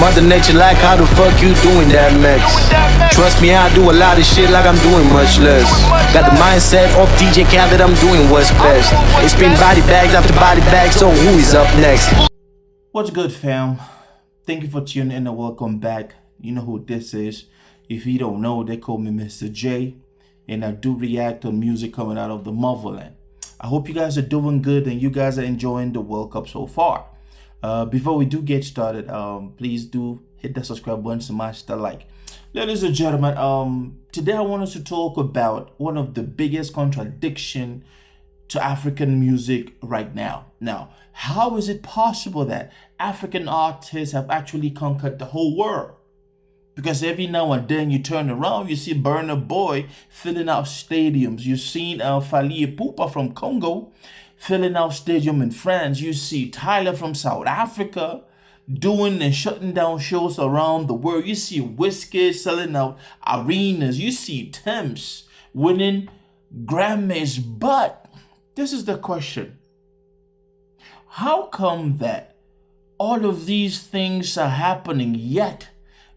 Mother Nature like, how the fuck you doing that, Max? Trust me, I do a lot of shit like I'm doing much less. Got the mindset of DJ Khaled, I'm doing what's best. It's been body bags after body bags, so who is up next? What's good, fam? Thank you for tuning in and welcome back. You know who this is. If you don't know, they call me Mr. J, and I do react to music coming out of the motherland. I hope you guys are doing good and you guys are enjoying the World Cup so far. Before we do get started, please do hit that subscribe button, smash the like. Ladies and gentlemen, today I want us to talk about one of the biggest contradiction to African music right now. Now, how is it possible that African artists have actually conquered the whole world? Because every now and then you turn around, you see Burna Boy filling out stadiums. You've seen Fally Ipupa from Congo filling out stadium in France. You see Tyla from South Africa doing and shutting down shows around the world. You see Wizkid selling out arenas. You see Tems winning Grammys. But this is the question. How come that all of these things are happening, yet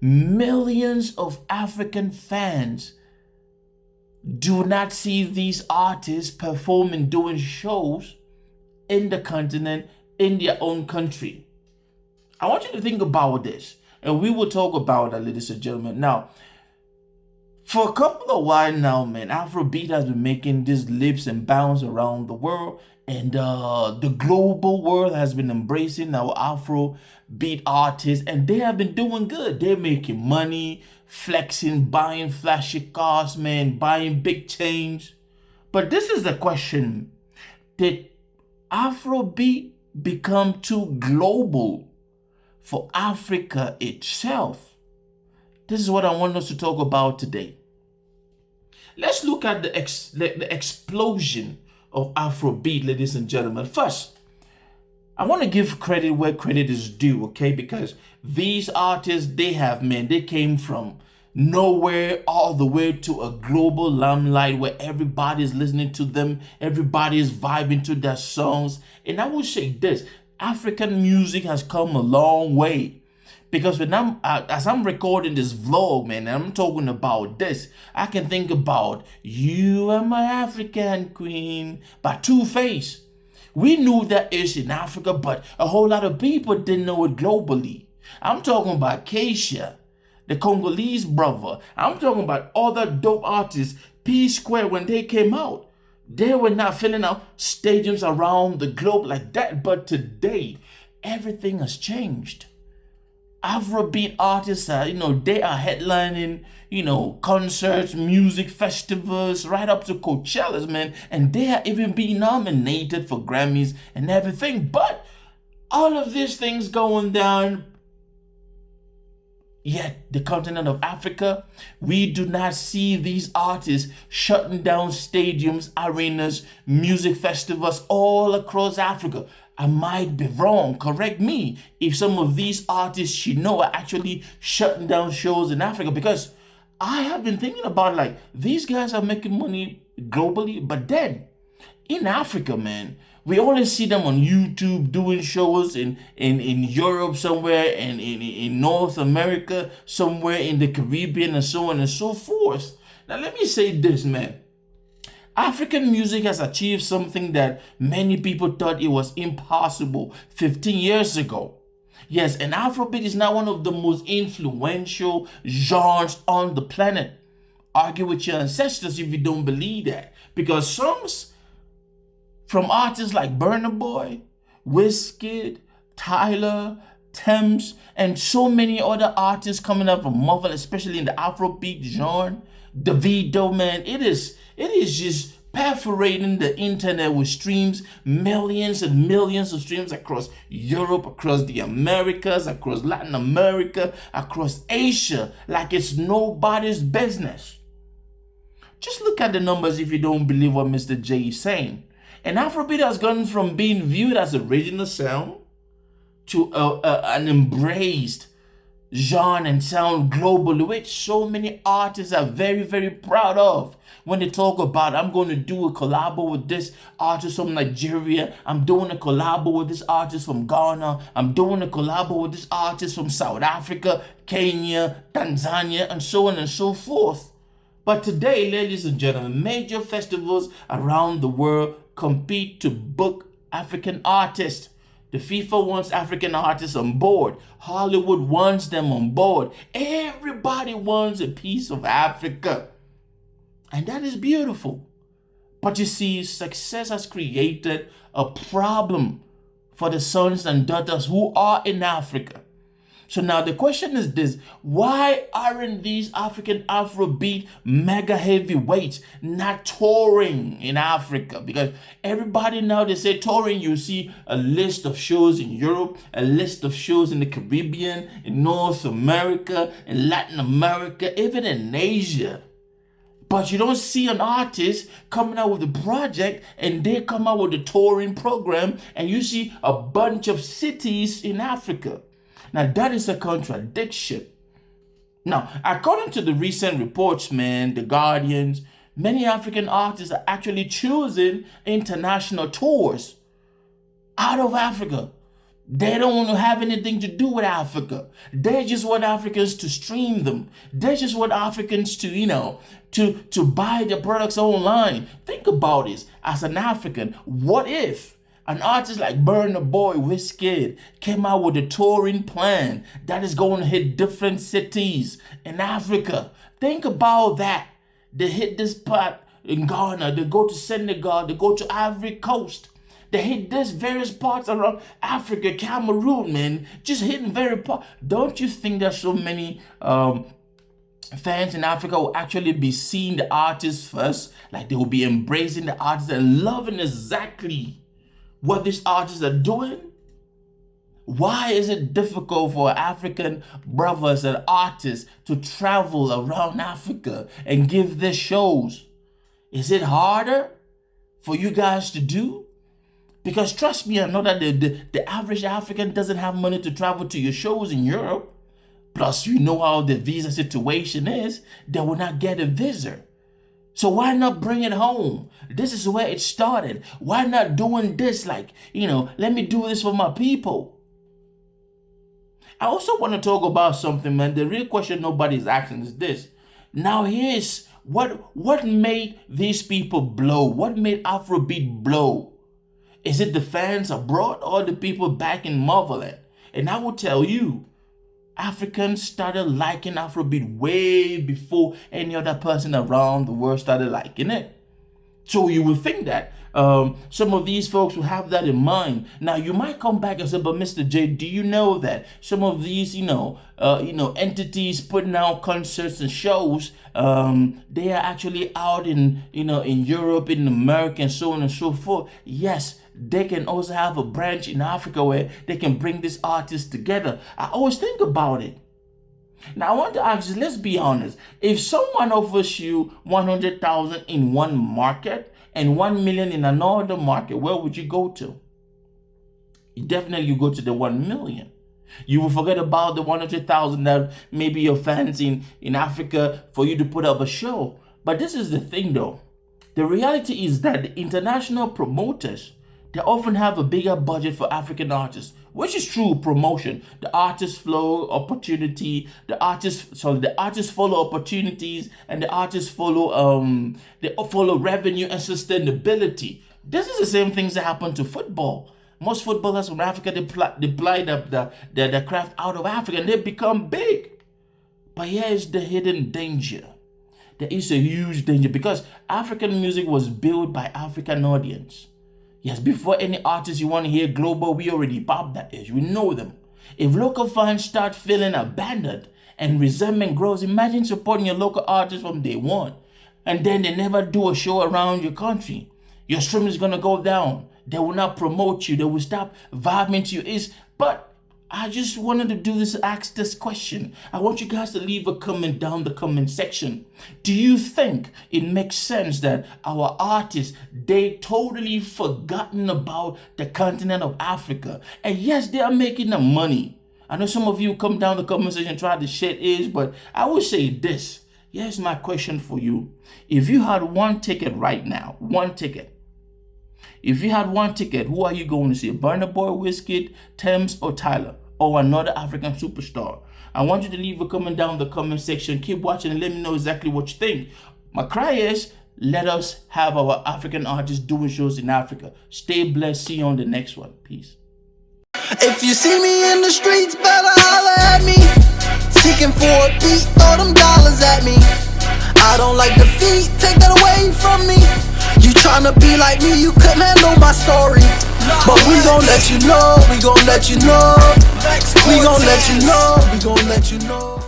millions of African fans do not see these artists performing, doing shows in the continent, in their own country? I want you to think about this, and we will talk about that, ladies and gentlemen. Now, for a couple of while now, man, Afrobeat has been making these leaps and bounds around the world, and the global world has been embracing our Afrobeat artists, and they have been doing good. They're making money, flexing, buying flashy cars, man, buying big chains. But this is the question. Did Afrobeat become too global for Africa itself? This is what I want us to talk about today. Let's look at the explosion of Afrobeat, ladies and gentlemen. First, I want to give credit where credit is due, okay? Because these artists, they came from nowhere all the way to a global limelight where everybody's listening to them, everybody's vibing to their songs. And I will say this, African music has come a long way. Because when as I'm recording this vlog, man, and I'm talking about this, I can think about You Are My African Queen by Two-Face. We knew that ish in Africa, but a whole lot of people didn't know it globally. I'm talking about Keisha, the Congolese brother. I'm talking about other dope artists, P-Square, when they came out. They were not filling out stadiums around the globe like that. But today, everything has changed. Afrobeat artists are, they are headlining, concerts, music festivals, right up to Coachella's, man. And they are even being nominated for Grammys and everything. But all of these things going down, yet the continent of Africa, we do not see these artists shutting down stadiums, arenas, music festivals all across Africa. I might be wrong, correct me if some of these artists are actually shutting down shows in Africa, because I have been thinking about, like, these guys are making money globally, but then in Africa, man, we only see them on YouTube doing shows in Europe somewhere, and in North America somewhere, in the Caribbean, and so on and so forth. Now let me say this, man. African music has achieved something that many people thought it was impossible 15 years ago. Yes, and Afrobeat is now one of the most influential genres on the planet. Argue with your ancestors if you don't believe that. Because songs from artists like Burna Boy, Wizkid, Tyla, Tems, and so many other artists coming up from Marvel, especially in the Afrobeat genre, Davido, man, it is just perforating the internet with streams, millions and millions of streams across Europe, across the Americas, across Latin America, across Asia, like it's nobody's business. Just look at the numbers if you don't believe what Mr. J is saying. And Afrobeat has gone from being viewed as original sound to an embraced genre and sound globally, which so many artists are very, very proud of. When they talk about, I'm going to do a collab with this artist from Nigeria, I'm doing a collab with this artist from Ghana, I'm doing a collab with this artist from South Africa, Kenya, Tanzania, and so on and so forth. But today, ladies and gentlemen, major festivals around the world compete to book African artists. The FIFA wants African artists on board. Hollywood wants them on board. Everybody wants a piece of Africa. And that is beautiful. But you see, success has created a problem for the sons and daughters who are in Africa. So now the question is this: why aren't these African Afrobeat mega heavyweights not touring in Africa? Because everybody now, they say touring, you see a list of shows in Europe, a list of shows in the Caribbean, in North America, in Latin America, even in Asia. But you don't see an artist coming out with a project and they come out with a touring program and you see a bunch of cities in Africa. Now, that is a contradiction. Now, according to the recent reports, man, the Guardians, many African artists are actually choosing international tours out of Africa. They don't want to have anything to do with Africa. They just want Africans to stream them. They just want Africans to, to buy their products online. Think about this. As an African, what if an artist like Burna Boy, Wizkid, came out with a touring plan that is going to hit different cities in Africa? Think about that. They hit this part in Ghana, they go to Senegal, they go to Ivory Coast. They hit this various parts around Africa, Cameroon, man. Just hitting very part. Don't you think there's so many fans in Africa will actually be seeing the artists first? Like they will be embracing the artists and loving exactly what these artists are doing? Why is it difficult for African brothers and artists to travel around Africa and give their shows? Is it harder for you guys to do? Because trust me, I know that the average African doesn't have money to travel to your shows in Europe. Plus, you know how the visa situation is. They will not get a visa. So why not bring it home? This is where it started. Why not doing this? Like, let me do this for my people. I also want to talk about something, man. The real question nobody's asking is this. Now here's what made these people blow? What made Afrobeat blow? Is it the fans abroad or the people back in motherland? And I will tell you, Africans started liking Afrobeat way before any other person around the world started liking it. So you would think that some of these folks will have that in mind. Now you might come back and say, but Mr. J, do you know that some of these, entities putting out concerts and shows, they are actually out in Europe, in America, and so on and so forth. Yes, they can also have a branch in Africa where they can bring these artists together. I always think about it. Now I want to ask you, let's be honest. If someone offers you 100,000 in one market and 1 million in another market, where would you go to? You go to the 1 million. You will forget about the 100,000 that maybe your fans in Africa for you to put up a show. But this is the thing though. The reality is that the international promoters, they often have a bigger budget for African artists, which is true promotion. The artists follow opportunity, the artists follow opportunities, and the artists follow revenue and sustainability. This is the same things that happen to football. Most footballers from Africa, they apply their craft out of Africa and they become big. But here is the hidden danger. There is a huge danger because African music was built by African audience. Yes, before any artist you want to hear global, we already popped that edge. We know them. If local fans start feeling abandoned and resentment grows, imagine supporting your local artist from day one. And then they never do a show around your country. Your stream is going to go down. They will not promote you. They will stop vibing to you. But I just wanted to ask this question. I want you guys to leave a comment down the comment section. Do you think it makes sense that our artists, they totally forgotten about the continent of Africa? And yes, they are making the money. I know some of you come down the comment section and try to shed edge, but I will say this. Here's my question for you. If you had one ticket right now, one ticket. If you had one ticket, who are you going to see? Burna Boy, Wizkid, Tems, or Tyla? Or another African superstar? I want you to leave a comment down in the comment section. Keep watching and let me know exactly what you think. My cry is, let us have our African artists doing shows in Africa. Stay blessed. See you on the next one. Peace. If you see me in the streets, better holler at me. Seeking for a beat, throw them dollars at me. I don't like defeat, take that away from me. You tryna be like me, you couldn't handle my story. But we gon' let you know, we gon' let you know. We gon' let you know, we gon' let you know.